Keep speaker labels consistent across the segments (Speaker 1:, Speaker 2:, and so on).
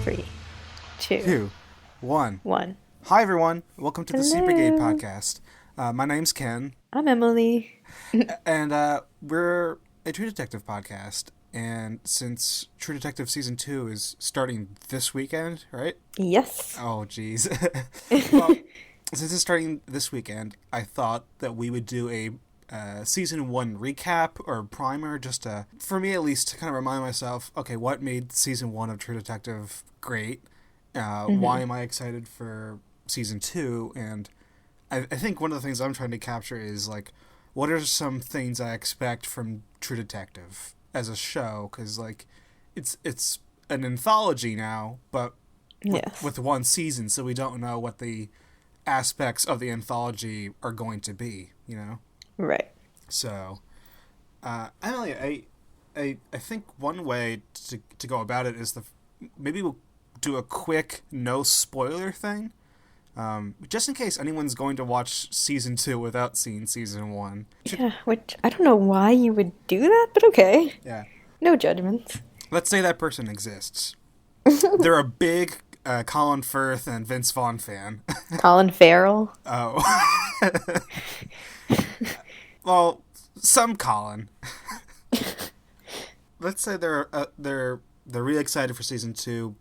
Speaker 1: 3, 2,
Speaker 2: Two, one.
Speaker 1: 1.
Speaker 2: Hi, everyone. Welcome to the
Speaker 1: Hello.
Speaker 2: Brigade podcast. My name's Ken,
Speaker 1: I'm Emily.
Speaker 2: and we're a True Detective podcast. And since True Detective Season 2 is starting this weekend, right?
Speaker 1: Yes.
Speaker 2: Oh, jeez. Well, since it's starting this weekend, I thought that we would do a Season 1 recap or primer, just to, for me at least, to kind of remind myself, okay, what made Season 1 of True Detective great? Why am I excited for Season 2? And I think one of the things I'm trying to capture is, like, what are some things I expect from True Detective as a show? Because, like, it's an anthology now, but
Speaker 1: Yes.
Speaker 2: with one season, so we don't know what the aspects of the anthology are going to be, you know?
Speaker 1: Right.
Speaker 2: So, Emily, I think one way to go about it is maybe we'll do a quick no spoiler thing, just in case anyone's going to watch season 2 without seeing season 1.
Speaker 1: Yeah, which I don't know why you would do that, but okay.
Speaker 2: Yeah,
Speaker 1: No judgments.
Speaker 2: let's say that person exists. They're a big Colin Firth and Vince Vaughn fan.
Speaker 1: Colin Farrell.
Speaker 2: Oh, well, some Colin. Let's say they're really excited for season 2,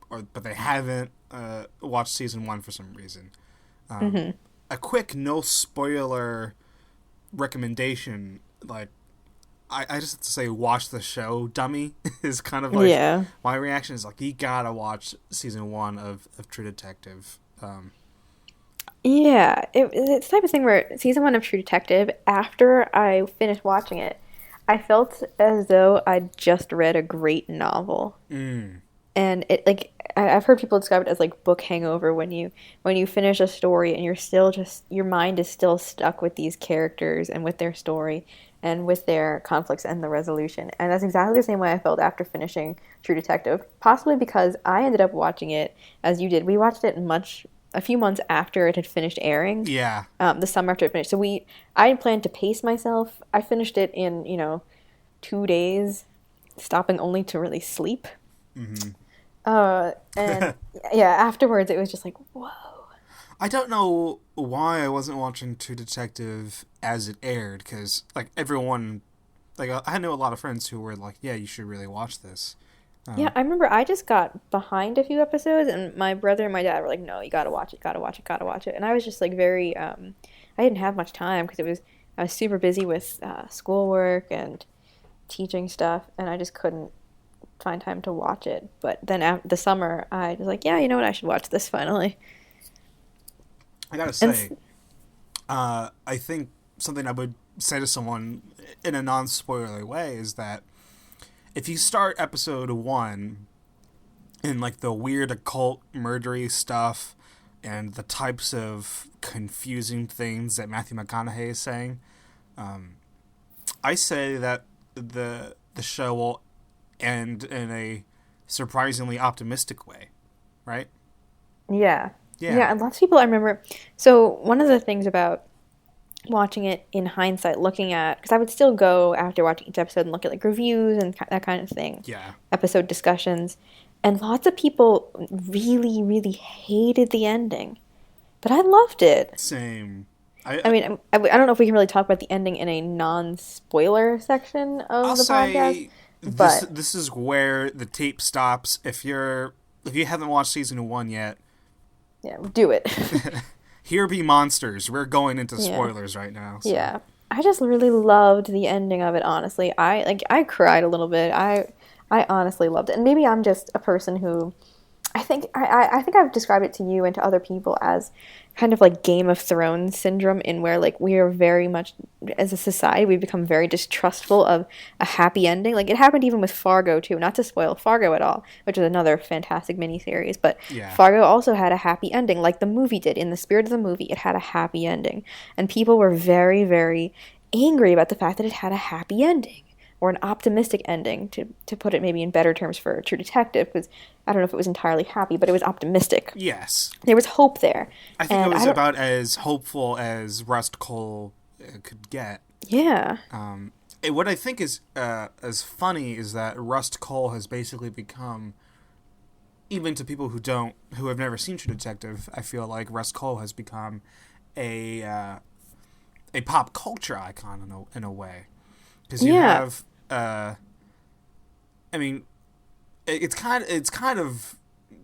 Speaker 2: but they haven't watched season 1 for some reason. A quick no spoiler recommendation, like I just have to say, watch the show, dummy, is kind of like
Speaker 1: Yeah.
Speaker 2: my reaction is like, you gotta watch season 1 of True Detective.
Speaker 1: Yeah. It's the type of thing where season 1 of True Detective, after I finished watching it, I felt as though I'd just read a great novel. And it, like, I've heard people describe it as like book hangover, when you finish a story and you're still just, your mind is still stuck with these characters and with their story and with their conflicts and the resolution. And that's exactly the same way I felt after finishing True Detective, possibly because I ended up watching it as you did. We watched it a few months after it had finished airing.
Speaker 2: Yeah.
Speaker 1: The summer after it finished. So I had planned to pace myself. I finished it in 2 days, stopping only to really sleep. And yeah, afterwards it was just like, whoa.
Speaker 2: I don't know why I wasn't watching True Detective as it aired, because, like, everyone, like, I know a lot of friends who were like, yeah, you should really watch this.
Speaker 1: Yeah, I remember I just got behind a few episodes, and my brother and my dad were like, no, you gotta watch it, gotta watch it, gotta watch it. And I was just like very, I didn't have much time because I was super busy with schoolwork and teaching stuff, and I just couldn't find time to watch it. But then after the summer, I was like, yeah, you know what, I should watch this finally.
Speaker 2: I gotta
Speaker 1: And
Speaker 2: say, I think something I would say to someone in a non-spoilerly way is that if you start episode 1 in, like, the weird occult murdery stuff and the types of confusing things that Matthew McConaughey is saying, I say that the show will end in a surprisingly optimistic way, right?
Speaker 1: yeah.
Speaker 2: Yeah.
Speaker 1: Yeah, and lots of people I remember. So one of the things about watching it in hindsight, looking at, because I would still go after watching each episode and look at like reviews and that kind of thing,
Speaker 2: Yeah.
Speaker 1: episode discussions, and lots of people really, really hated the ending, but I loved it.
Speaker 2: Same.
Speaker 1: I mean, I don't know if we can really talk about the ending in a non-spoiler section of
Speaker 2: I'll
Speaker 1: the podcast,
Speaker 2: say
Speaker 1: but
Speaker 2: this is where the tape stops. If you haven't watched season 1 yet,
Speaker 1: yeah, do it.
Speaker 2: here be monsters. We're going into
Speaker 1: Yeah.
Speaker 2: spoilers right now. So.
Speaker 1: Yeah. I just really loved the ending of it, honestly. I cried a little bit. I honestly loved it. And maybe I'm just a person who I think I've described it to you and to other people as kind of like Game of Thrones syndrome, in where like we are very much, as a society, we've become very distrustful of a happy ending. Like, it happened even with Fargo too, not to spoil Fargo at all, which is another fantastic miniseries, but
Speaker 2: Yeah.
Speaker 1: Fargo also had a happy ending, like the movie did. In the spirit of the movie, it had a happy ending. And people were very, very angry about the fact that it had a happy ending, or an optimistic ending, to put it maybe in better terms for True Detective, because I don't know if it was entirely happy, but it was optimistic.
Speaker 2: Yes.
Speaker 1: There was hope there.
Speaker 2: I think
Speaker 1: And
Speaker 2: it was
Speaker 1: I don't-
Speaker 2: about as hopeful as Rust Cole could get.
Speaker 1: Yeah.
Speaker 2: What I think is as funny is that Rust Cole has basically become even to people who have never seen True Detective, I feel like Rust Cohle has become a pop culture icon in a way, because you have, I mean, it's kind of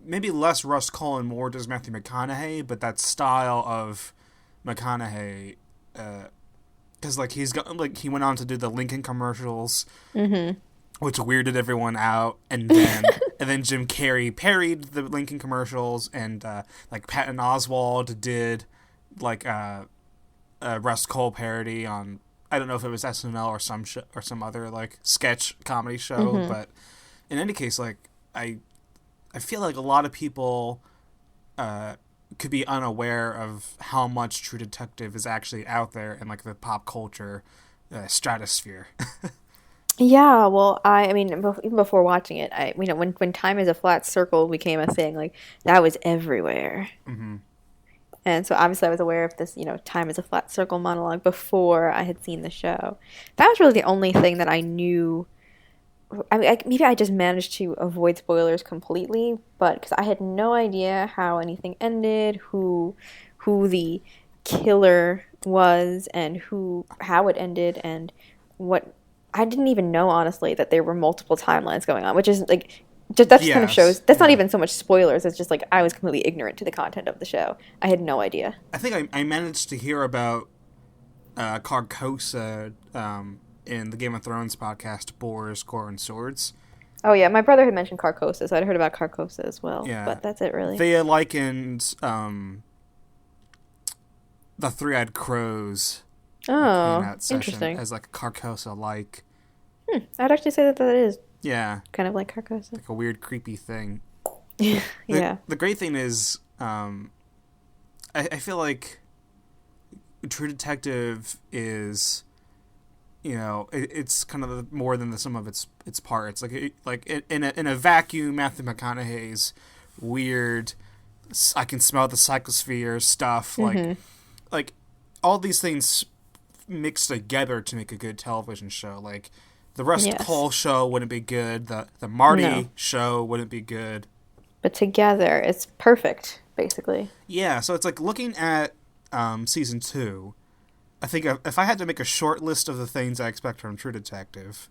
Speaker 2: maybe less Rust Cohle and more does Matthew McConaughey, but that style of McConaughey, because like he went on to do the Lincoln commercials, which weirded everyone out, and then and then Jim Carrey parodied the Lincoln commercials, and like Patton Oswalt did like a Rust Cohle parody on, I don't know if it was SNL or some other like sketch comedy show, but in any case, like I feel like a lot of people could be unaware of how much True Detective is actually out there in like the pop culture stratosphere.
Speaker 1: Yeah, well, I mean, even before watching it, when time is a flat circle became a thing, like that was everywhere. And so obviously I was aware of this, time is a flat circle monologue before I had seen the show. That was really the only thing that I knew. I mean, maybe I just managed to avoid spoilers completely, but because I had no idea how anything ended, who the killer was, and how it ended, and what. I didn't even know, honestly, that there were multiple timelines going on, which is like, that just kind of shows. That's not even so much spoilers. It's just like I was completely ignorant to the content of the show. I had no idea.
Speaker 2: I think I managed to hear about Carcosa in the Game of Thrones podcast, Boars, Gore, and Swords.
Speaker 1: Oh yeah, my brother had mentioned Carcosa, so I'd heard about Carcosa as well.
Speaker 2: Yeah,
Speaker 1: but that's it, really.
Speaker 2: They likened the Three-Eyed Crows.
Speaker 1: Oh,
Speaker 2: in that session
Speaker 1: interesting.
Speaker 2: As like a Carcosa-like.
Speaker 1: I'd actually say that is.
Speaker 2: Yeah.
Speaker 1: Kind of like Carcosa.
Speaker 2: Like a weird, creepy thing.
Speaker 1: Yeah.
Speaker 2: The great thing is, I feel like True Detective is, it's kind of more than the sum of its parts. Like in a vacuum, Matthew McConaughey's weird, I can smell the psychosphere stuff. Like all these things mixed together to make a good television show. Like the Rust Cohle show wouldn't be good. The Marty show wouldn't be good.
Speaker 1: But together, it's perfect, basically. Yeah,
Speaker 2: so it's like looking at season 2. I think if I had to make a short list of the things I expect from True Detective,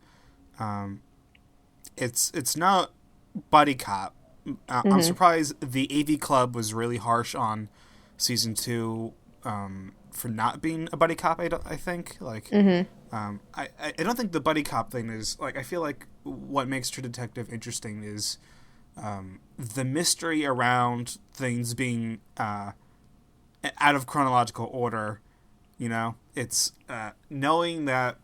Speaker 2: it's not buddy cop. I'm surprised the AV Club was really harsh on season 2 for not being a buddy cop. I think I don't think the buddy cop thing is like. I feel like what makes True Detective interesting is the mystery around things being out of chronological order. It's knowing that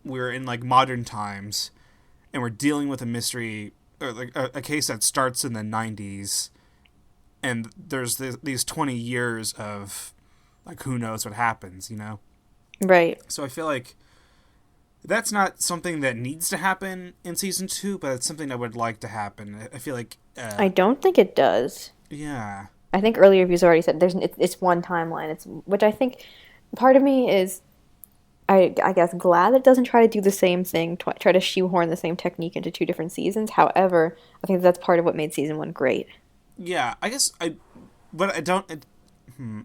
Speaker 2: we're in like modern times and we're dealing with a mystery or like a case that starts in the 90s, and there's these 20 years of like who knows what happens, Right. So I feel like that's not something that needs to happen in season 2, but it's something I would like to happen. I feel like
Speaker 1: I don't think it does.
Speaker 2: Yeah.
Speaker 1: I think earlier reviews already said it's one timeline. Which I think part of me is I guess glad that it doesn't try to do the same thing, try to shoehorn the same technique into 2 different seasons. However, I think that's part of what made season 1 great.
Speaker 2: Yeah, I guess I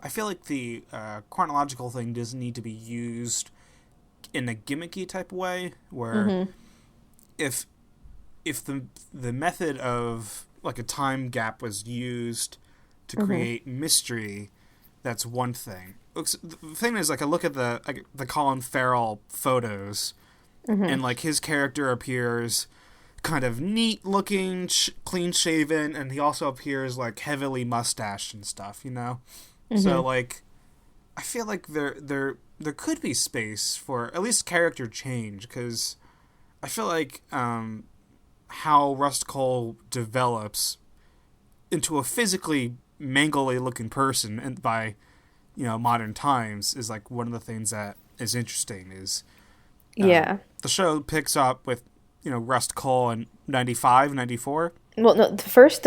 Speaker 2: feel like the chronological thing doesn't need to be used in a gimmicky type way, where if the method of like a time gap was used to create mystery, that's one thing. The thing is, like, I look at the Colin Farrell photos, and like his character appears kind of neat looking, clean shaven, and he also appears like heavily mustached and stuff, So like, I feel like there could be space for at least character change, because I feel like how Rust Cohle develops into a physically mangly looking person, and by modern times, is like one of the things that is interesting. Is the show picks up with Rust Cohle in 95, 94.
Speaker 1: Well, no, the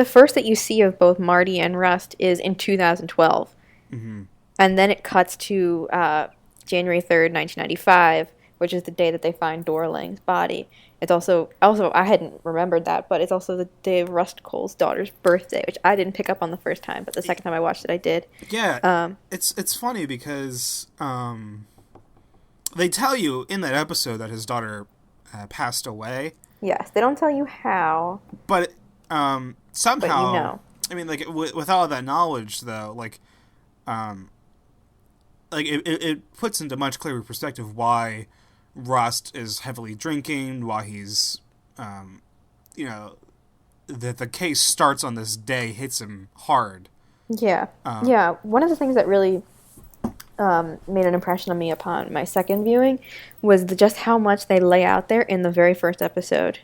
Speaker 1: first that you see of both Marty and Rust is in 2012. And then it cuts to January 3rd, 1995, which is the day that they find Dora Lang's body. It's also I hadn't remembered that, but it's also the day of Rust Cole's daughter's birthday, which I didn't pick up on the first time, but the second time I watched it, I did.
Speaker 2: Yeah, it's funny because they tell you in that episode that his daughter passed away.
Speaker 1: Yes, they don't tell you how,
Speaker 2: but somehow,
Speaker 1: but you know.
Speaker 2: I mean, like with all of that knowledge, though, it puts into much clearer perspective why Rust is heavily drinking, why he's, that the case starts on this day, hits him hard.
Speaker 1: Yeah, yeah. One of the things that really made an impression on me upon my second viewing was just how much they lay out there in the very first episode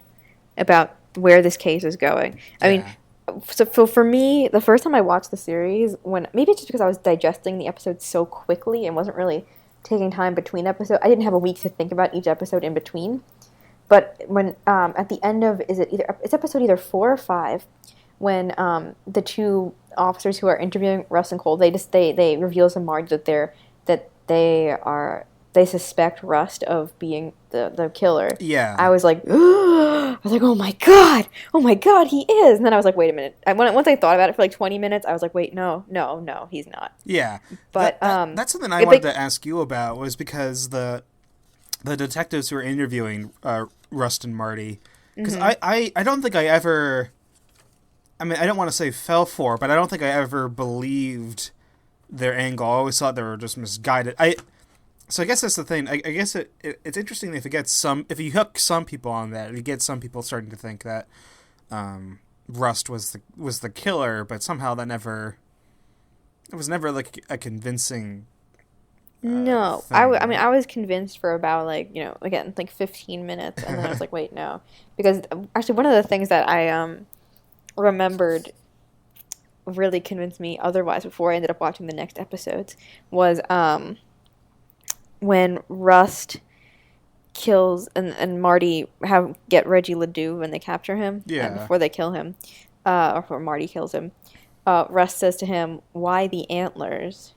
Speaker 1: about where this case is going. I mean, so for me, the first time I watched the series, maybe it's just because I was digesting the episodes so quickly and wasn't really taking time between episodes. I didn't have a week to think about each episode in between. But when at the end of it's episode either 4 or 5, when the two officers who are interviewing Russ and Cole, they reveal to Marge that they suspect Rust of being the killer.
Speaker 2: Yeah.
Speaker 1: I was like, oh my god, he is. And then I was like, wait a minute. Once I thought about it for like 20 minutes, I was like, wait, no, he's not.
Speaker 2: Yeah.
Speaker 1: But
Speaker 2: that's something I wanted to ask you about, was because the detectives who were interviewing Rust and Marty, because I don't think I ever, I mean, I don't want to say fell for, but I don't think I ever believed their angle. I always thought they were just misguided. So I guess that's the thing. I guess it's interesting if you hook some people on that, you get some people starting to think that Rust was the killer, but somehow it was never like a convincing.
Speaker 1: No, I mean, I was convinced for about again, like 15 minutes, and then I was like, wait, no, because actually one of the things that I remembered really convinced me otherwise before I ended up watching the next episodes was when Rust kills and Marty get Reggie Ledoux when they capture him.
Speaker 2: Yeah.
Speaker 1: Before they kill him, or before Marty kills him, Rust says to him, "Why the antlers?"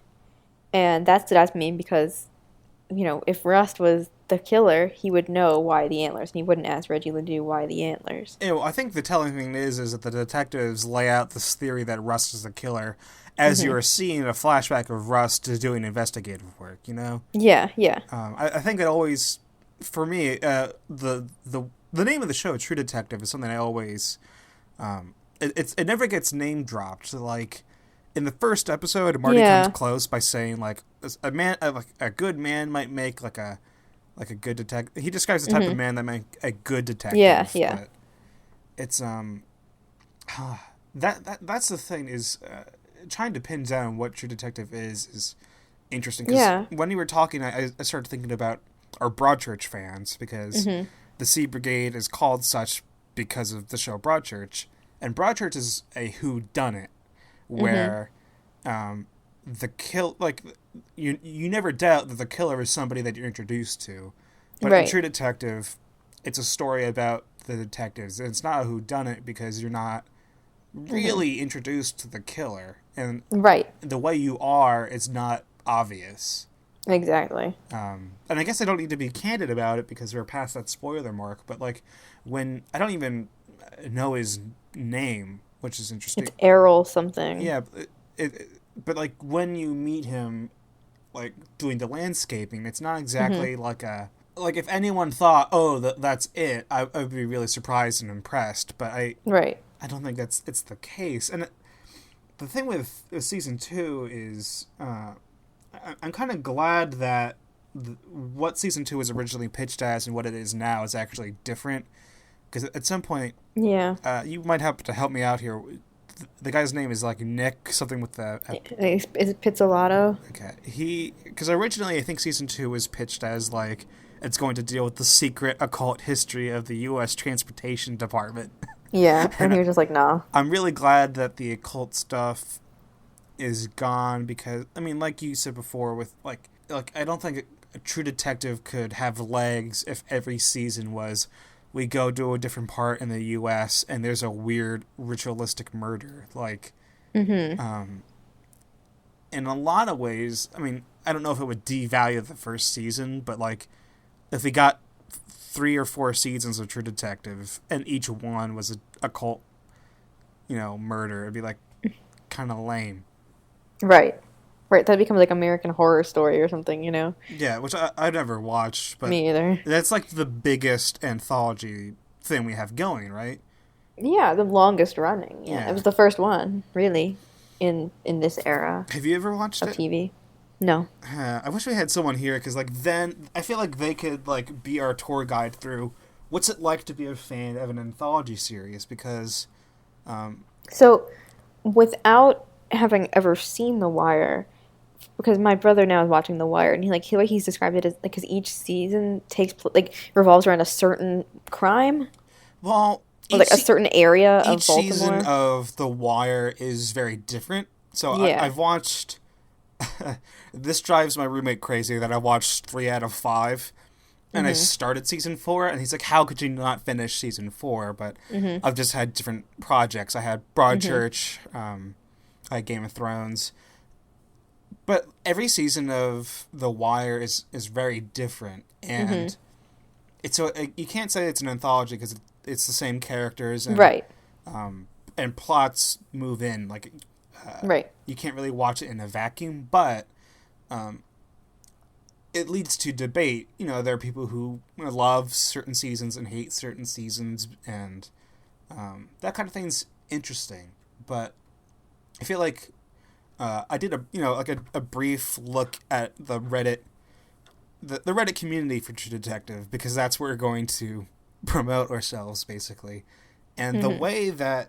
Speaker 1: And that stood out to me because, if Rust was the killer, he would know why the antlers, and he wouldn't ask Reggie Ledoux why the antlers.
Speaker 2: I think the telling thing is that the detectives lay out this theory that Rust is the killer as you are seeing a flashback of Rust doing investigative work,
Speaker 1: Yeah, yeah.
Speaker 2: I think that always, for me, the name of the show, True Detective, is something I always, it never gets name dropped. Like, in the first episode, Marty comes close by saying, like, a good man might make, like a good detective. He describes the type of man that make a good detective.
Speaker 1: Yeah, yeah.
Speaker 2: But it's, that's the thing, is trying to pin down what True Detective is interesting. Because when you were talking, I started thinking about our Broadchurch fans, because the Sea Brigade is called such because of the show Broadchurch. And Broadchurch is a whodunit, where the you never doubt that the killer is somebody that you're introduced to. But in True Detective, it's a story about the detectives. And it's not a whodunit because you're not really introduced to the killer. And the way you are is not obvious.
Speaker 1: Exactly.
Speaker 2: And I guess I don't need to be candid about it because we're past that spoiler mark. But like, when I don't even know his name, which is interesting.
Speaker 1: It's Errol something.
Speaker 2: Yeah, but like when you meet him, like doing the landscaping, it's not exactly like if anyone thought, oh, that's it, I would be really surprised and impressed. But I don't think it's the case. And the thing with season 2 is, I'm kind of glad that what season 2 was originally pitched as and what it is now is actually different. Because at some point, you might have to help me out here. The guy's name is like Nick, something with the...
Speaker 1: Is it Pizzolatto?
Speaker 2: Okay. Because originally I think season 2 was pitched as like, it's going to deal with the secret occult history of the U.S. Transportation Department.
Speaker 1: Yeah, and he was just like, nah.
Speaker 2: I'm really glad that the occult stuff is gone because, I mean, like you said before, with like I don't think a True Detective could have legs if every season was, we go to a different part in the U.S. and there's a weird ritualistic murder. Like, in a lot of ways, I mean, I don't know if it would devalue the first season, but like, if we got 3 or 4 seasons of True Detective, and each one was a cult, murder. It'd be like kind of lame.
Speaker 1: Right. Right, that becomes like American Horror Story or something,
Speaker 2: Yeah, which I've never watched, but
Speaker 1: Me either.
Speaker 2: that's like the biggest anthology thing we have going, right?
Speaker 1: Yeah, the longest running. Yeah, it
Speaker 2: Yeah.
Speaker 1: was the first one, really, in this era
Speaker 2: Have you ever watched
Speaker 1: of
Speaker 2: it?
Speaker 1: TV. No.
Speaker 2: I wish we had someone here because, like, then I feel like they could like be our tour guide through what's it like to be a fan of an anthology series. Because,
Speaker 1: So, without having ever seen The Wire, because my brother now is watching The Wire, and the way he's described it is because each season revolves around a certain crime
Speaker 2: well,
Speaker 1: or like a certain area
Speaker 2: each
Speaker 1: of
Speaker 2: season
Speaker 1: Baltimore.
Speaker 2: of The Wire is very different. So
Speaker 1: Yeah.
Speaker 2: I've watched. This drives my roommate crazy that I watched 3 out of 5. And I started season 4, and he's like, "How could you not finish season 4?" But I've just had different projects. I had Broadchurch, I had Game of Thrones, but every season of The Wire is very different, and it's so you can't say it's an anthology because it's the same characters and
Speaker 1: Right.
Speaker 2: and plots move in like
Speaker 1: Right.
Speaker 2: you can't really watch it in a vacuum, but it leads to debate. There are people who love certain seasons and hate certain seasons, and that kind of thing's interesting. But I feel like I did a brief look at the Reddit, the Reddit community for True Detective, because that's where we're going to promote ourselves basically, and the way that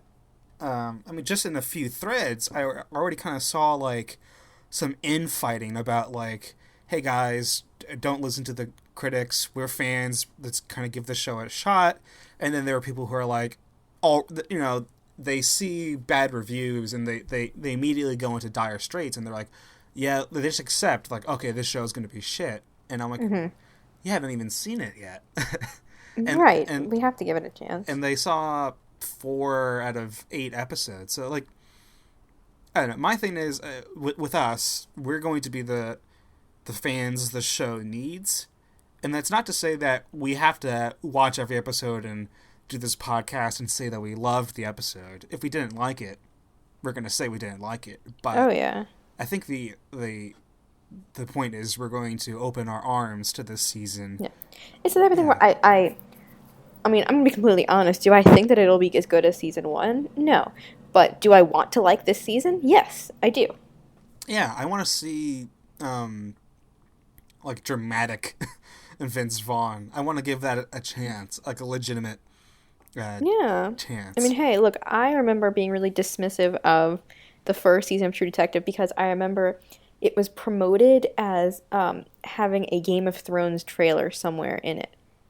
Speaker 2: just in a few threads, I already kind of saw like some infighting about like, hey guys, don't listen to the critics. We're fans. Let's kind of give the show a shot. And then there are people who are like, they see bad reviews and they immediately go into dire straits and they're like, yeah, they just accept like, okay, this show's going to be shit. And I'm like, you haven't even seen it yet.
Speaker 1: Right.
Speaker 2: And
Speaker 1: We have to give it a chance.
Speaker 2: and they saw 4 out of 8 episodes. So like, I don't know. My thing is with us, we're going to be the fans the show needs, and that's not to say that we have to watch every episode and do this podcast and say that we loved the episode. If we didn't like it, we're going to say we didn't like it. But
Speaker 1: Oh yeah.
Speaker 2: I think the point is we're going to open our arms to this season.
Speaker 1: Yeah. It's the type of thing where I mean, I'm gonna be completely honest. Do I think that it'll be as good as season 1? No. But do I want to like this season? Yes, I do.
Speaker 2: Yeah, I want to see like dramatic Vince Vaughn. I want to give that a chance, like a legitimate
Speaker 1: Yeah.
Speaker 2: chance.
Speaker 1: I mean, hey, look, I remember being really dismissive of the first season of True Detective because I remember it was promoted as having a Game of Thrones trailer somewhere in it.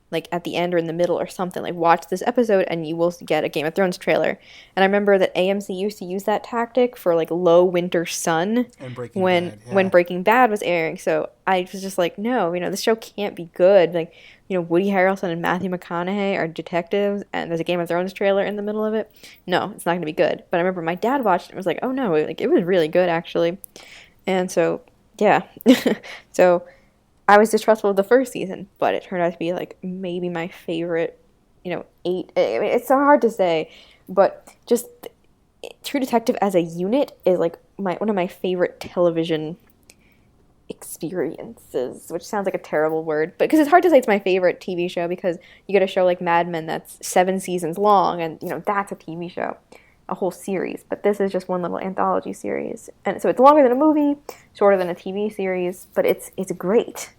Speaker 1: Like at the end or in the middle or something. Like, watch this episode and you will get a Game of Thrones trailer. And I remember that AMC used to use that tactic for like low winter sun
Speaker 2: And Breaking Bad, yeah.
Speaker 1: when Breaking Bad was airing. So I was just like, no, this show can't be good. Like, Woody Harrelson and Matthew McConaughey are detectives and there's a Game of Thrones trailer in the middle of it. No, it's not going to be good. But I remember my dad watched it and was like, oh no, like it was really good actually. And so, yeah. So I was distrustful of the first season, but it turned out to be like maybe my favorite, 8. I mean, it's so hard to say, but just True Detective as a unit is like one of my favorite television experiences, which sounds like a terrible word, but because it's hard to say it's my favorite TV show because you get a show like Mad Men that's 7 seasons long, and that's a TV show, a whole series. But this is just one little anthology series, and so it's longer than a movie, shorter than a TV series, but it's great.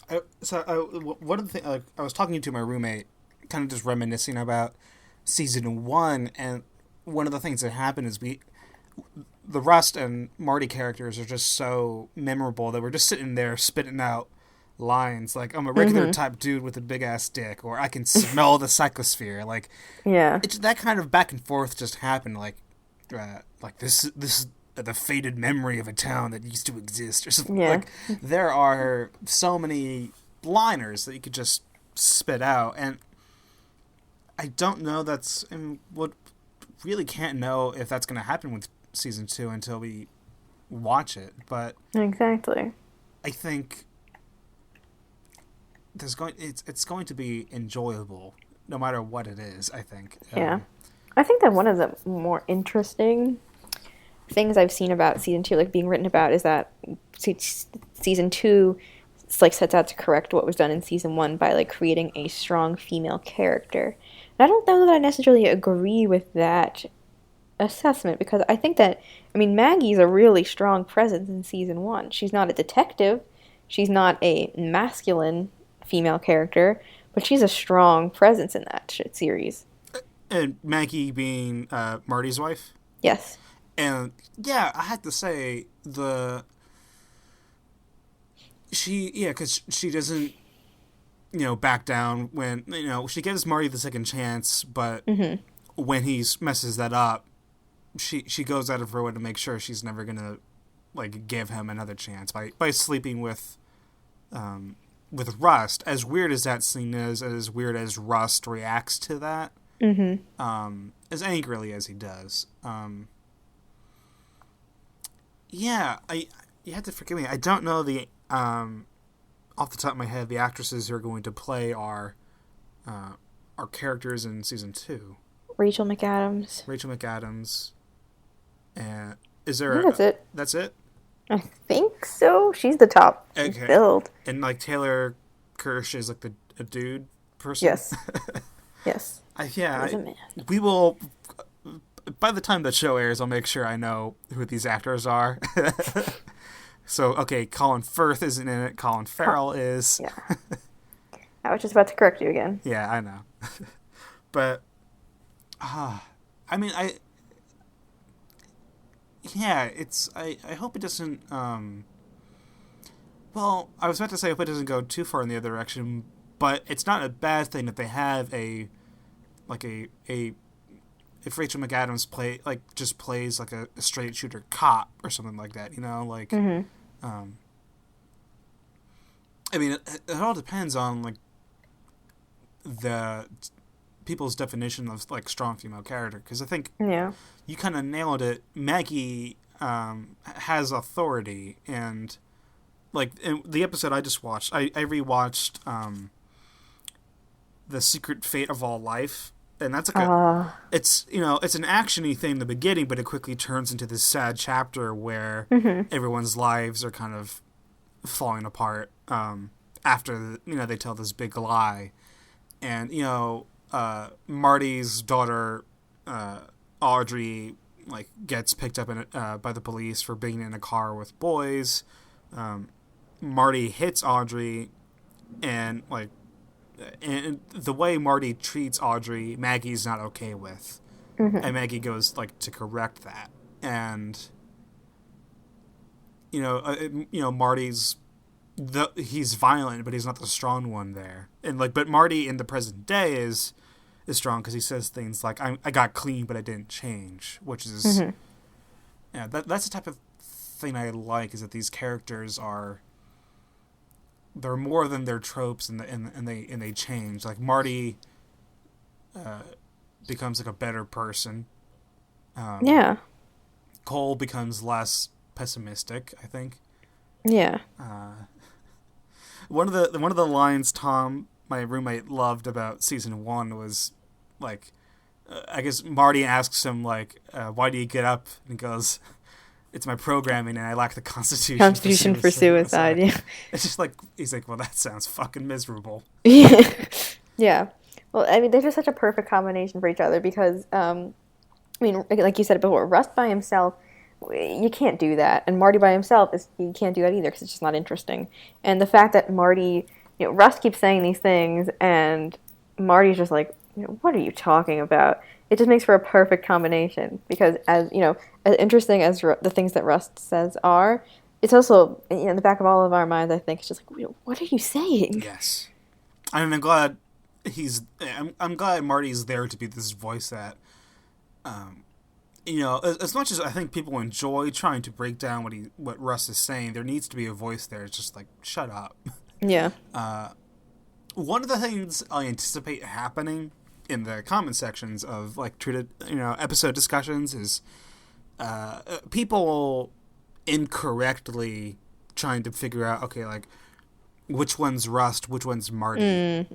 Speaker 2: One of the things I was talking to my roommate, kind of just reminiscing about season 1, and one of the things that happened is the Rust and Marty characters are just so memorable that we're just sitting there spitting out lines like, I'm a regular type dude with a big ass dick, or I can smell the psychosphere. Like,
Speaker 1: Yeah.
Speaker 2: it's that kind of back and forth just happened. Like this is the faded memory of a town that used to exist, or something.
Speaker 1: Yeah.
Speaker 2: Like, there are so many liners that you could just spit out, and I don't know. What really can't know if that's going to happen with season 2 until we watch it. But
Speaker 1: Exactly.
Speaker 2: I think it's going to be enjoyable no matter what it is, I think.
Speaker 1: Yeah. I think that one of the more interesting things I've seen about season 2, like being written about, is that season 2 like sets out to correct what was done in season 1 by like creating a strong female character. And I don't know that I necessarily agree with that assessment, because I think that, I mean, Maggie's a really strong presence in season 1. She's not a detective, she's not a masculine female character, but she's a strong presence in that series.
Speaker 2: And Maggie being Marty's wife?
Speaker 1: Yes.
Speaker 2: And yeah, I had to say because she doesn't, back down when, she gives Marty the second chance, but when he messes that up, she goes out of her way to make sure she's never gonna like give him another chance by sleeping with Rust. As weird as that scene is, as weird as Rust reacts to that, as angrily as he does. Yeah, you have to forgive me. I don't know the off the top of my head the actresses who are going to play our characters in season 2.
Speaker 1: Rachel McAdams.
Speaker 2: And is there?
Speaker 1: I think that's it.
Speaker 2: That's it.
Speaker 1: I think so. She's the top billed.
Speaker 2: And like Taylor Kirsch is like a dude person.
Speaker 1: Yes. Yes.
Speaker 2: He's a man. We will. By the time the show airs, I'll make sure I know who these actors are. So, okay, Colin Firth isn't in it. Colin Farrell is.
Speaker 1: Yeah. I was just about to correct you again.
Speaker 2: Yeah, I know. But, I hope it doesn't, well, I was about to say I hope it doesn't go too far in the other direction, but it's not a bad thing that they have if Rachel McAdams plays like a straight shooter cop or something like that, it all depends on like the people's definition of like strong female character, because I think you kind of nailed it. Maggie has authority, and like in the episode I just watched, I rewatched The Secret Fate of All Life, and that's like it's an actiony thing in the beginning, but it quickly turns into this sad chapter where everyone's lives are kind of falling apart after they tell this big lie. And Marty's daughter Audrey like gets picked up by the police for being in a car with boys. Marty hits Audrey, and the way Marty treats Audrey, Maggie's not okay with, and Maggie goes like to correct that. And Marty's he's violent, but he's not the strong one there. And but Marty in the present day is strong because he says things like I got clean, but I didn't change, which is that's the type of thing I like, is that these characters they're more than their tropes, and they change. Like Marty becomes like a better person. Cole becomes less pessimistic, I think.
Speaker 1: Yeah.
Speaker 2: One of the lines Tom, my roommate, loved about season 1 was like, I guess Marty asks him like, "Why do you get up?" And he goes, "It's my programming, and I lack the constitution
Speaker 1: for suicide." Yeah.
Speaker 2: It's just like he's like, "Well, that sounds fucking miserable."
Speaker 1: Yeah. Well, I mean, they're just such a perfect combination for each other because, like you said before, Rust by himself, you can't do that, and Marty by himself you can't do that either because it's just not interesting. And the fact that Marty, Rust keeps saying these things, and Marty's just like, what are you talking about? It just makes for a perfect combination because, as interesting as the things that Rust says are, it's also in the back of all of our minds. I think it's just like, what are you saying?
Speaker 2: Yes, I'm glad I'm glad Marty's there to be this voice that. As much as I think people enjoy trying to break down what Russ is saying, there needs to be a voice there. It's just like, shut up.
Speaker 1: Yeah.
Speaker 2: One of the things I anticipate happening in the comment sections of like treated, episode discussions is people incorrectly trying to figure out, okay, like which one's Rust, which one's Marty.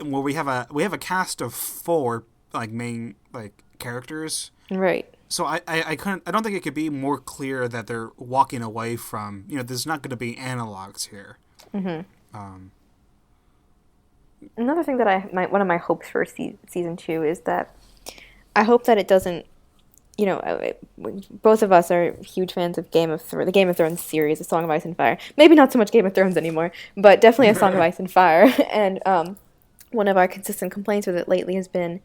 Speaker 2: Well, we have a cast of 4 like main like characters.
Speaker 1: Right.
Speaker 2: So I don't think it could be more clear that they're walking away from, there's not going to be analogs here.
Speaker 1: Another thing that one of my hopes for season 2 is that I hope that it doesn't, both of us are huge fans of the Game of Thrones series, A Song of Ice and Fire. Maybe not so much Game of Thrones anymore, but definitely A Song of Ice and Fire. And one of our consistent complaints with it lately has been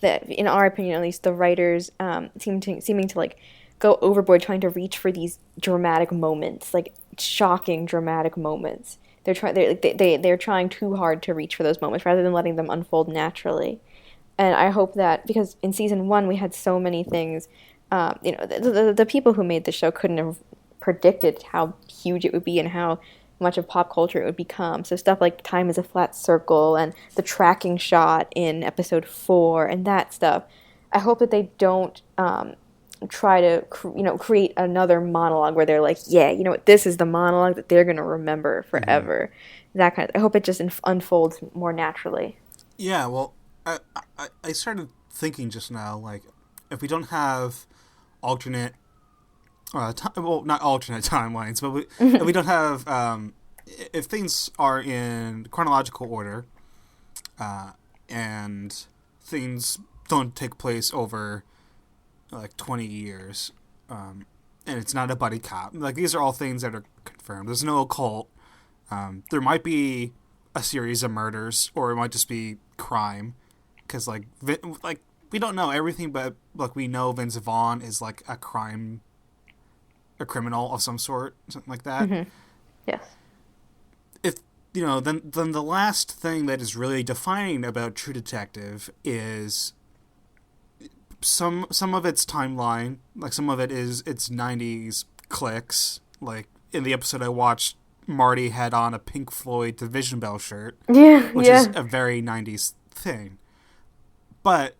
Speaker 1: that, in our opinion at least, the writers seeming to like go overboard trying to reach for these dramatic moments, like shocking dramatic moments. They're trying too hard to reach for those moments rather than letting them unfold naturally. And I hope that, because in season 1 we had so many things, the people who made the show couldn't have predicted how huge it would be and how much of pop culture it would become. So stuff like time is a flat circle and the tracking shot in episode 4 and that stuff. I hope that they don't try to create another monologue where they're like, this is the monologue that they're going to remember forever. That kind of. I hope it just unfolds more naturally.
Speaker 2: Yeah, well, I started thinking just now, like, if we don't have alternate, not alternate timelines, but if we don't have, if things are in chronological order, and things don't take place over, like, 20 years, and it's not a buddy cop, like, these are all things that are confirmed. There's no occult. There might be a series of murders, or it might just be crime. Because, like, we don't know everything, but, like, we know Vince Vaughn is, like, a criminal of some sort, something like that.
Speaker 1: Yes.
Speaker 2: If, then the last thing that is really defining about True Detective is some of its timeline, like, some of it is its 90s clicks. Like, in the episode I watched, Marty had on a Pink Floyd Division Bell shirt, which is a very 90s thing. But,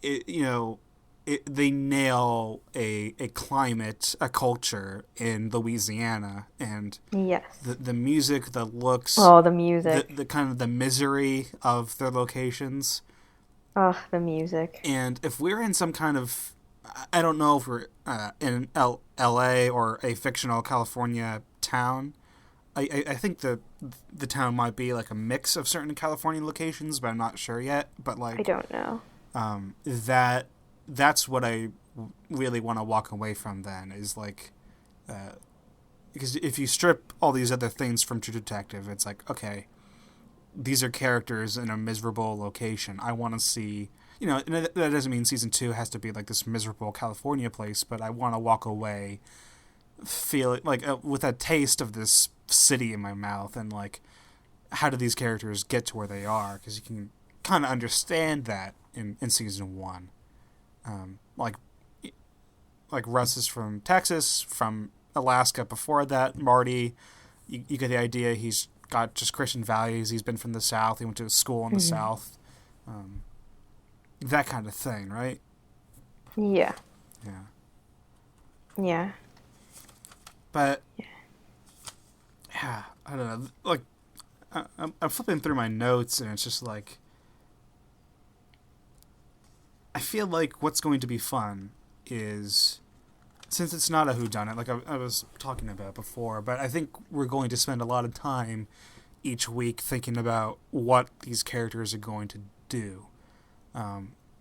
Speaker 2: they nail a climate, a culture in Louisiana, and the music, the looks,
Speaker 1: the music,
Speaker 2: the kind of the misery of their locations.
Speaker 1: Oh, the music.
Speaker 2: And if we're in some kind of, I don't know if we're in L.A. or a fictional California town. I think the town might be like a mix of certain California locations, but I'm not sure yet. But like,
Speaker 1: I don't know.
Speaker 2: That's what I really want to walk away from. Then is like, because if you strip all these other things from True Detective, it's like, okay, these are characters in a miserable location. I want to see, and that doesn't mean season 2 has to be like this miserable California place, but I want to walk away feeling like with a taste of this city in my mouth, and like, how do these characters get to where they are? Because you can kind of understand that in season 1. Like Russ is from Texas, from Alaska before that. Marty, you get the idea, he's got just Christian values. He's been from the South. He went to school in the South. That kind of thing, right?
Speaker 1: Yeah.
Speaker 2: Yeah.
Speaker 1: Yeah.
Speaker 2: But, yeah, I don't know. Like, I'm flipping through my notes, and it's just like, I feel like what's going to be fun is, since it's not a whodunit, like I was talking about before, but I think we're going to spend a lot of time each week thinking about what these characters are going to do.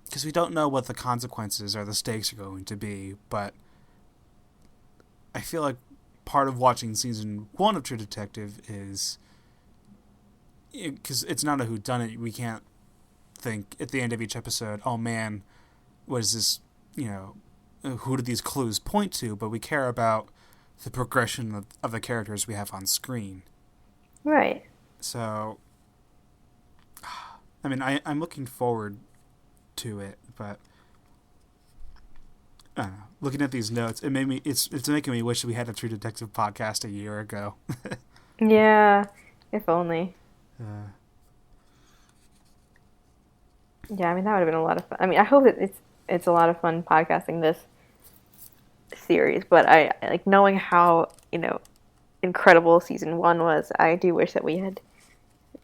Speaker 2: Because we don't know what the consequences or the stakes are going to be, but I feel like part of watching season 1 of True Detective is, because it's not a whodunit, we can't think at the end of each episode, oh man, what is this, who do these clues point to? But we care about the progression of the characters we have on screen.
Speaker 1: Right. So,
Speaker 2: I mean, I'm looking forward to it, but looking at these notes, it's making me wish we had a True Detective podcast a year ago.
Speaker 1: Yeah, if only. Yeah, I mean, that would have been a lot of fun. I mean, I hope that it's a lot of fun podcasting this series, but I like knowing how, incredible season 1 was, I do wish that we had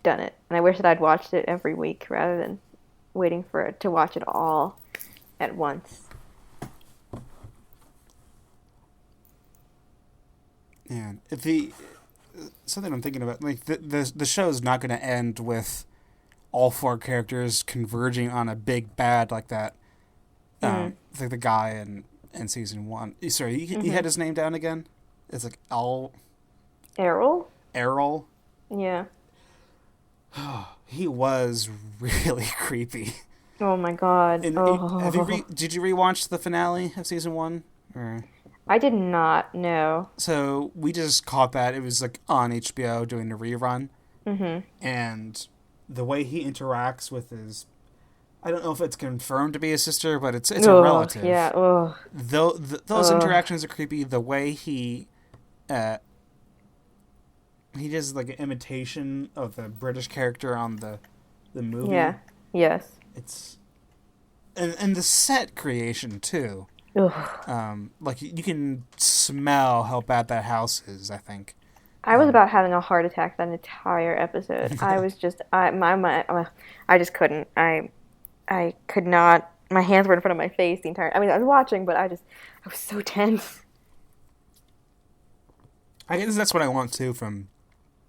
Speaker 1: done it. And I wish that I'd watched it every week rather than waiting for it to watch it all at once.
Speaker 2: And something I'm thinking about, like the show is not going to end with all 4 characters converging on a big bad like that. Like the guy in season 1. Sorry, he had his name down again. It's like
Speaker 1: Errol.
Speaker 2: Errol.
Speaker 1: Yeah.
Speaker 2: He was really creepy.
Speaker 1: Oh my god.
Speaker 2: Did you rewatch the finale of season 1? Or?
Speaker 1: I did not know.
Speaker 2: So we just caught that. It was like on HBO doing the rerun. And the way he interacts with his, I don't know if it's confirmed to be his sister, but it's a relative.
Speaker 1: Yeah. Ugh.
Speaker 2: Those interactions are creepy. The way he does like an imitation of the British character on the movie.
Speaker 1: Yeah. Yes.
Speaker 2: It's and the set creation too.
Speaker 1: Ugh.
Speaker 2: Like you can smell how bad that house is, I think.
Speaker 1: I was about having a heart attack that entire episode. I was just I just couldn't. I could not. My hands were in front of my face the entire. I mean, I was watching, but I was so tense.
Speaker 2: I guess that's what I want too from.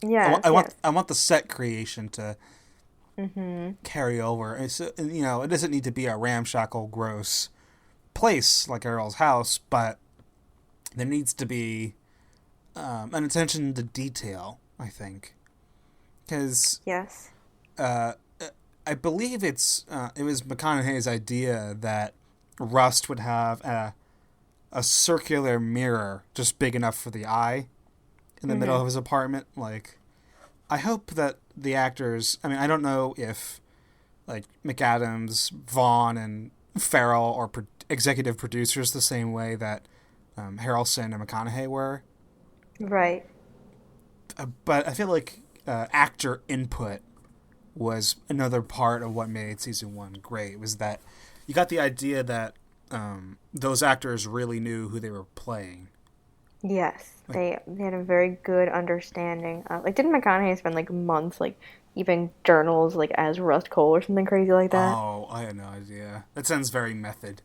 Speaker 1: Yeah.
Speaker 2: I want the set creation to carry over. It doesn't need to be a ramshackle, gross place like Errol's house, but there needs to be an attention to detail, I think, because
Speaker 1: yes,
Speaker 2: I believe it was McConaughey's idea that Rust would have a circular mirror just big enough for the eye in the middle of his apartment. Like, I hope that the actors, I mean, I don't know if like McAdams, Vaughn, and Farrell are executive producers the same way that Harrelson and McConaughey were.
Speaker 1: Right.
Speaker 2: But I feel like actor input was another part of what made season 1 great, was that you got the idea that those actors really knew who they were playing.
Speaker 1: Yes, they had a very good understanding. Like, didn't McConaughey spend like months like keeping journals like as Rust Cole or something crazy like that?
Speaker 2: Oh, I had no idea. That sounds very method.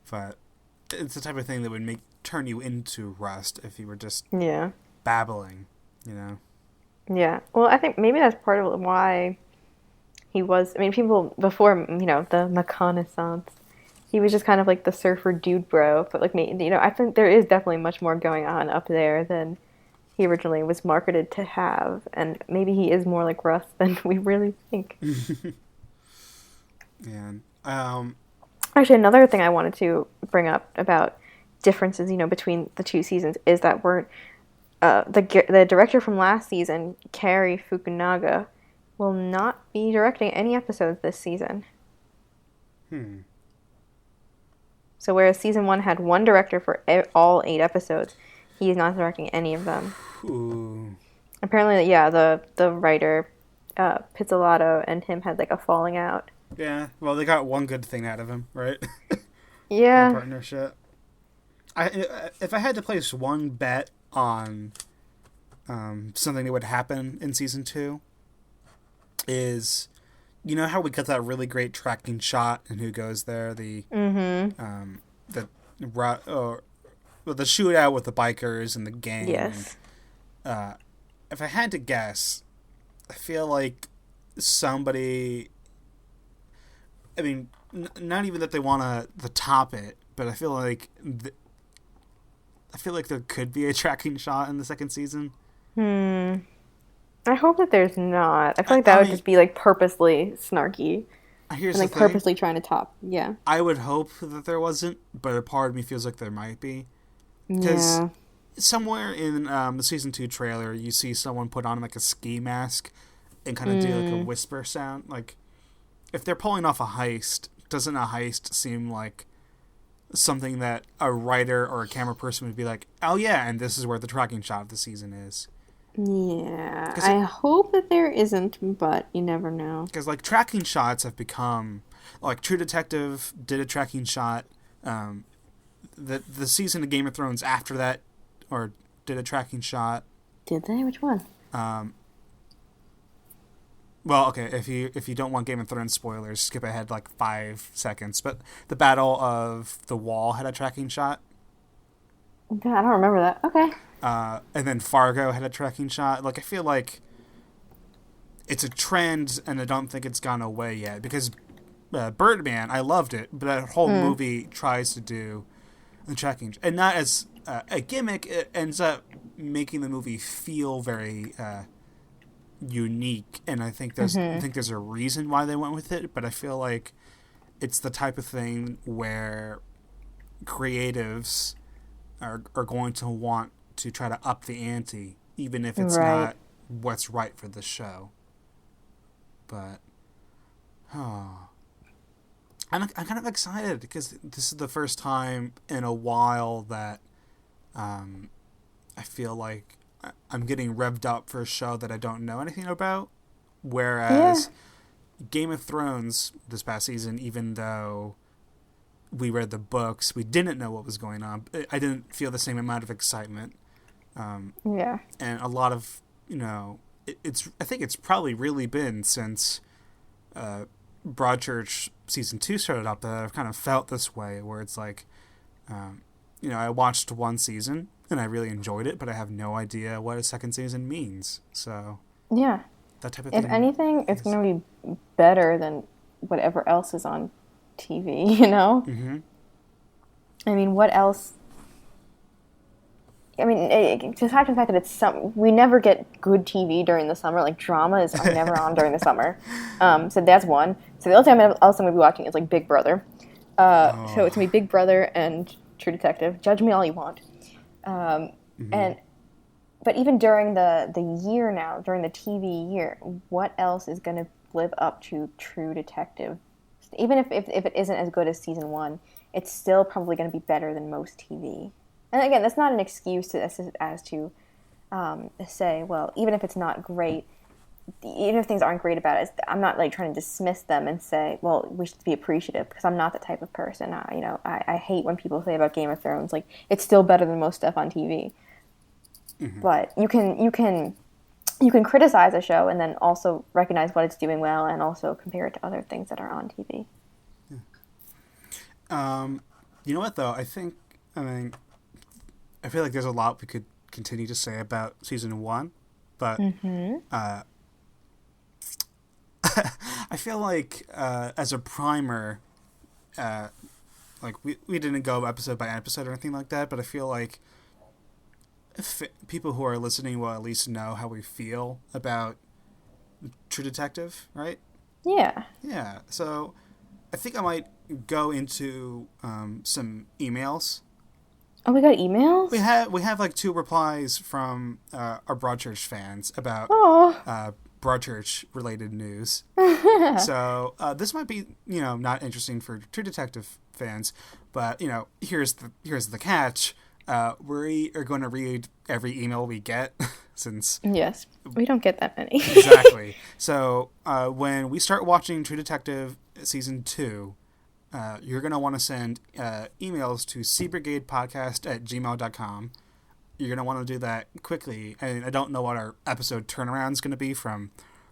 Speaker 2: But it's the type of thing that would turn you into Rust if you were just babbling, you know?
Speaker 1: Yeah. Well, I think maybe that's part of why he was. I mean, people before, the McConaissance, he was just kind of like the surfer dude bro. But like me, I think there is definitely much more going on up there than he originally was marketed to have, and maybe he is more like Russ than we really think.
Speaker 2: And
Speaker 1: actually, another thing I wanted to bring up about differences, between the 2 seasons is that the director from last season, Cary Fukunaga, will not be directing any episodes this season. So whereas season 1 had one director for all 8 episodes, he is not directing any of them.
Speaker 2: Ooh.
Speaker 1: Apparently, the writer, Pizzolatto, and him had like a falling out.
Speaker 2: Yeah, well, they got one good thing out of him, right?
Speaker 1: Yeah.
Speaker 2: Partnership. If I had to place one bet on something that would happen in season 2, is, how we got that really great tracking shot and who goes there, the shootout with the bikers and the gang.
Speaker 1: Yes.
Speaker 2: If I had to guess, I feel like somebody, I mean, not even that they want to top it, but I feel like there could be a tracking shot in the second season.
Speaker 1: I hope that there's not. I feel like that would just be like purposely snarky.
Speaker 2: Here's
Speaker 1: and like
Speaker 2: the thing.
Speaker 1: Purposely trying to top. Yeah.
Speaker 2: I would hope that there wasn't, but a part of me feels like there might be. Because somewhere in the season 2 trailer, you see someone put on like a ski mask and kind of do like a whisper sound. Like, if they're pulling off a heist, doesn't a heist seem like something that a writer or a camera person would be like, oh yeah, and this is where the tracking shot of the season is?
Speaker 1: Yeah, I hope that there isn't, but you never know.
Speaker 2: Because like tracking shots have become, like True Detective did a tracking shot. The season of Game of Thrones after that, or did a tracking shot.
Speaker 1: Did they? Which one?
Speaker 2: Well, okay, if you don't want Game of Thrones spoilers, skip ahead like 5 seconds. But the Battle of the Wall had a tracking shot.
Speaker 1: Okay, I don't remember that. Okay.
Speaker 2: And then Fargo had a tracking shot. Like, I feel like it's a trend, and I don't think it's gone away yet. Because Birdman, I loved it, but that whole movie tries to do the tracking, and not as a gimmick. It ends up making the movie feel very unique, and I think there's a reason why they went with it. But I feel like it's the type of thing where creatives are going to want to try to up the ante, even if it's not what's right for the show. But I'm kind of excited because this is the first time in a while that I feel like I'm getting revved up for a show that I don't know anything about. Whereas Game of Thrones this past season, even though we read the books, we didn't know what was going on. I didn't feel the same amount of excitement. And a lot of, I think it's probably really been since Broadchurch season 2 started up that I've kind of felt this way, where it's like, I watched one season and I really enjoyed it, but I have no idea what a second season means. So that type of thing.
Speaker 1: If anything, it's going to be better than whatever else is on TV. I mean, what else? I mean, aside from the fact that we never get good TV during the summer. Like, dramas are never on during the summer. So that's one. So the other thing I'm also going to be watching is, like, Big Brother. So it's going to be Big Brother and True Detective. Judge me all you want. But even during the year now, during the TV year, what else is going to live up to True Detective? Even if it isn't as good as season 1, it's still probably going to be better than most TV. And again, that's not an excuse as to say, well, even if it's not great, even if things aren't great about it, I'm not like trying to dismiss them and say, well, we should be appreciative, because I'm not the type of person. I hate when people say about Game of Thrones, like, it's still better than most stuff on TV. But you can criticize a show and then also recognize what it's doing well, and also compare it to other things that are on TV.
Speaker 2: You know what, though? I feel like there's a lot we could continue to say about season 1, but I feel like as a primer, like we didn't go episode by episode or anything like that, but I feel like people who are listening will at least know how we feel about True Detective, right?
Speaker 1: Yeah.
Speaker 2: Yeah. So I think I might go into some emails.
Speaker 1: Oh, we got emails?
Speaker 2: We have like 2 replies from our Broadchurch fans about Broadchurch related news. So this might be not interesting for True Detective fans, but here's the catch. We are going to read every email we get since
Speaker 1: yes, we don't get that many.
Speaker 2: Exactly. So when we start watching True Detective season 2. You're going to want to send emails to cbrigadepodcast@gmail.com. You're going to want to do that quickly. And I don't know what our episode turnaround is going to be from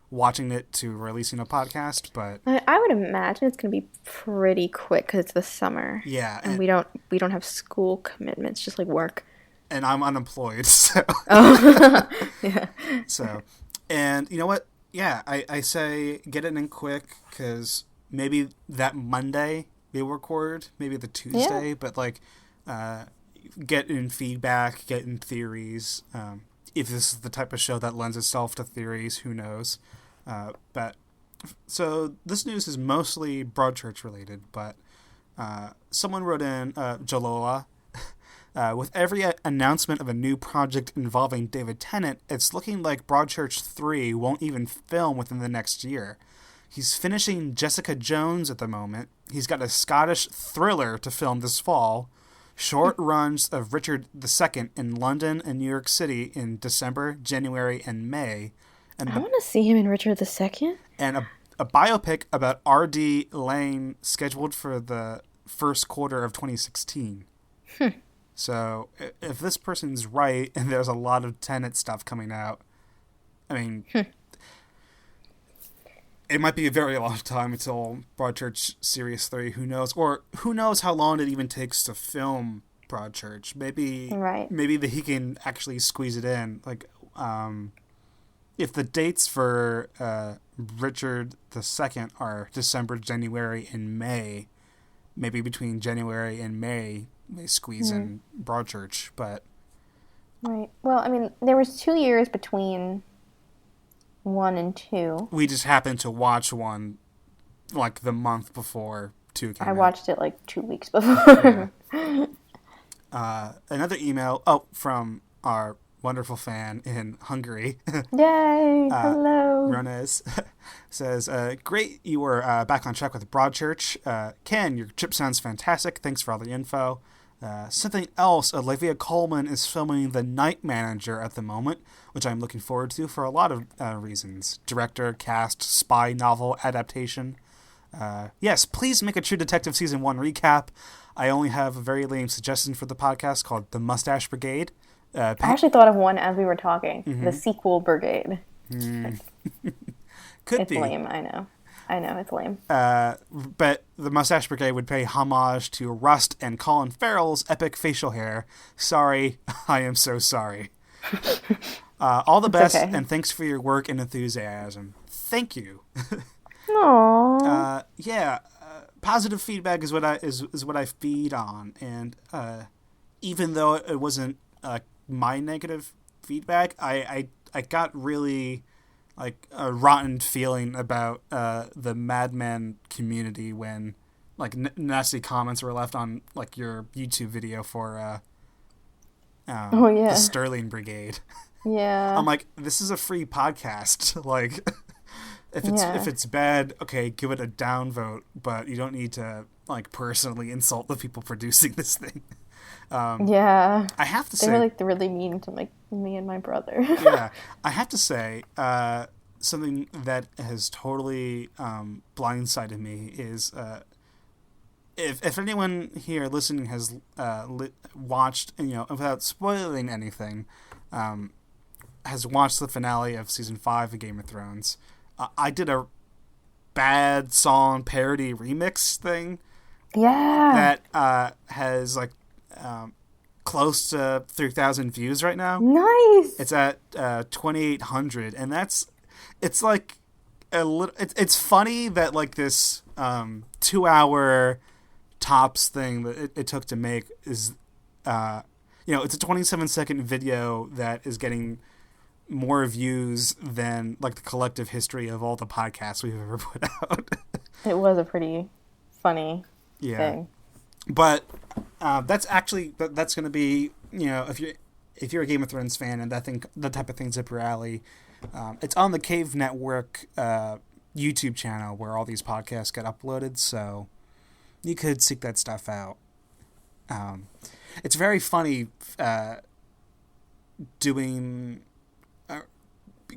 Speaker 2: watching it to releasing a podcast, but
Speaker 1: I would imagine it's going to be pretty quick because it's the summer.
Speaker 2: Yeah.
Speaker 1: And we don't have school commitments, just like work.
Speaker 2: And I'm unemployed, so.
Speaker 1: Yeah.
Speaker 2: So, and you know what? Yeah, I say get it in quick, because maybe that Monday we record, maybe the Tuesday, but like get in feedback, get in theories. If this is the type of show that lends itself to theories, who knows? But so this news is mostly Broadchurch related, but someone wrote in, Jalola, with every announcement of a new project involving David Tennant, it's looking like Broadchurch 3 won't even film within the next year. He's finishing Jessica Jones at the moment. He's got a Scottish thriller to film this fall. Short runs of Richard II in London and New York City in December, January, and May. And
Speaker 1: I want to see him in Richard II.
Speaker 2: And a biopic about R.D. Lane scheduled for the first quarter of 2016. So if this person's right and there's a lot of Tenet stuff coming out, I mean, it might be a very long time until Broadchurch Series 3. Who knows? Or who knows how long it even takes to film Broadchurch. Maybe that he can actually squeeze it in. Like, if the dates for Richard II are December, January, and May, maybe between January and May they squeeze in Broadchurch, but...
Speaker 1: Right. Well, I mean, there was 2 years between 1 and 2.
Speaker 2: We just happened to watch one, like, the month before 2 came out.
Speaker 1: I watched it, like, 2 weeks before.
Speaker 2: Another email, from our wonderful fan in Hungary.
Speaker 1: Yay! Hello!
Speaker 2: Rones says, great, you were back on track with Broadchurch. Ken, your trip sounds fantastic. Thanks for all the info. Something else, Olivia Colman is filming The Night Manager at the moment, which I'm looking forward to for a lot of reasons. Director, cast, spy novel adaptation. Yes, please make a True Detective Season 1 recap. I only have a very lame suggestion for the podcast called The Mustache Brigade.
Speaker 1: I actually thought of one as we were talking. The sequel Brigade.
Speaker 2: Could
Speaker 1: it's
Speaker 2: be.
Speaker 1: Lame, I know, it's lame.
Speaker 2: But the Mustache Brigade would pay homage to Rust and Colin Farrell's epic facial hair. Sorry, I am so sorry. All the best, and thanks for your work and enthusiasm. Thank you.
Speaker 1: Aww.
Speaker 2: Positive feedback is what I feed on, and even though it wasn't my negative feedback, I got really like a rotten feeling about the Mad Men community when like nasty comments were left on like your YouTube video for the Sterling Brigade.
Speaker 1: Yeah.
Speaker 2: I'm like, this is a free podcast. Like, if it's bad, okay, give it a downvote, but you don't need to like personally insult the people producing this thing. I have to say,
Speaker 1: they were like really mean to like me and my brother.
Speaker 2: Yeah, I have to say, something that has totally blindsided me is if anyone here listening has watched, without spoiling anything, has watched the finale of season 5 of Game of Thrones. I did a bad song parody remix thing.
Speaker 1: Yeah.
Speaker 2: That has like close to 3,000 views right now.
Speaker 1: Nice.
Speaker 2: It's at 2,800, and it's like a little. It's funny that like this 2-hour tops thing that it took to make is, it's a 27-second video that is getting more views than like the collective history of all the podcasts we've ever put out.
Speaker 1: It was a pretty funny thing.
Speaker 2: But that's going to be, if you're a Game of Thrones fan and that type of thing's up your alley, it's on the Cave Network YouTube channel where all these podcasts get uploaded, so you could seek that stuff out. It's very funny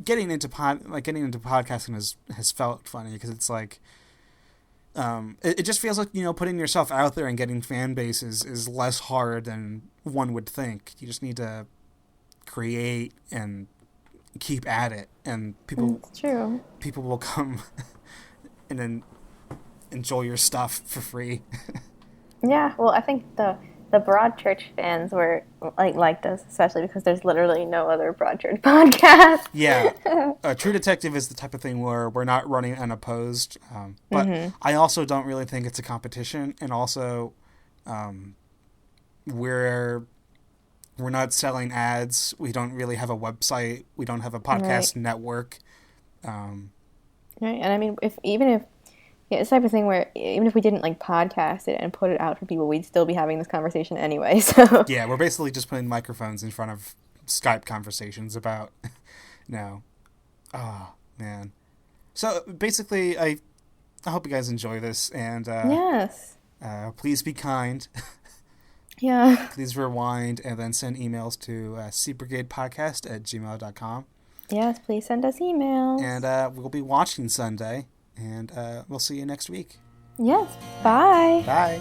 Speaker 2: getting into podcasting has felt funny because it's like it just feels like putting yourself out there and getting fan base is less hard than one would think. You just need to create and keep at it, and people will come and then enjoy your stuff for free.
Speaker 1: Yeah, well, I think the Broadchurch fans were liked us, especially because there's literally no other Broadchurch podcast.
Speaker 2: Yeah, True Detective is the type of thing where we're not running unopposed, but I also don't really think it's a competition, and also we're not selling ads. We don't really have a website. We don't have a podcast network.
Speaker 1: Right, and I mean, it's the type of thing where even if we didn't podcast it and put it out for people, we'd still be having this conversation anyway. So
Speaker 2: yeah, we're basically just putting microphones in front of Skype conversations about oh man. So basically, I hope you guys enjoy this, and
Speaker 1: yes,
Speaker 2: please be kind.
Speaker 1: Yeah.
Speaker 2: Please rewind and then send emails to cbrigadepodcast@gmail.com.
Speaker 1: Yes, please send us emails.
Speaker 2: And we'll be watching Sunday. And we'll see you next week.
Speaker 1: Yes. Bye.
Speaker 2: Bye.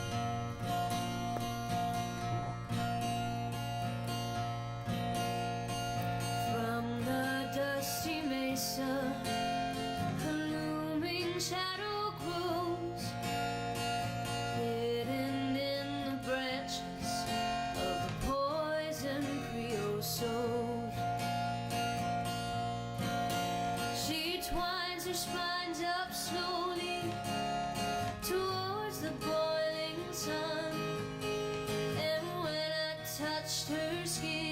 Speaker 3: spines up slowly towards the boiling sun. And when I touched her skin,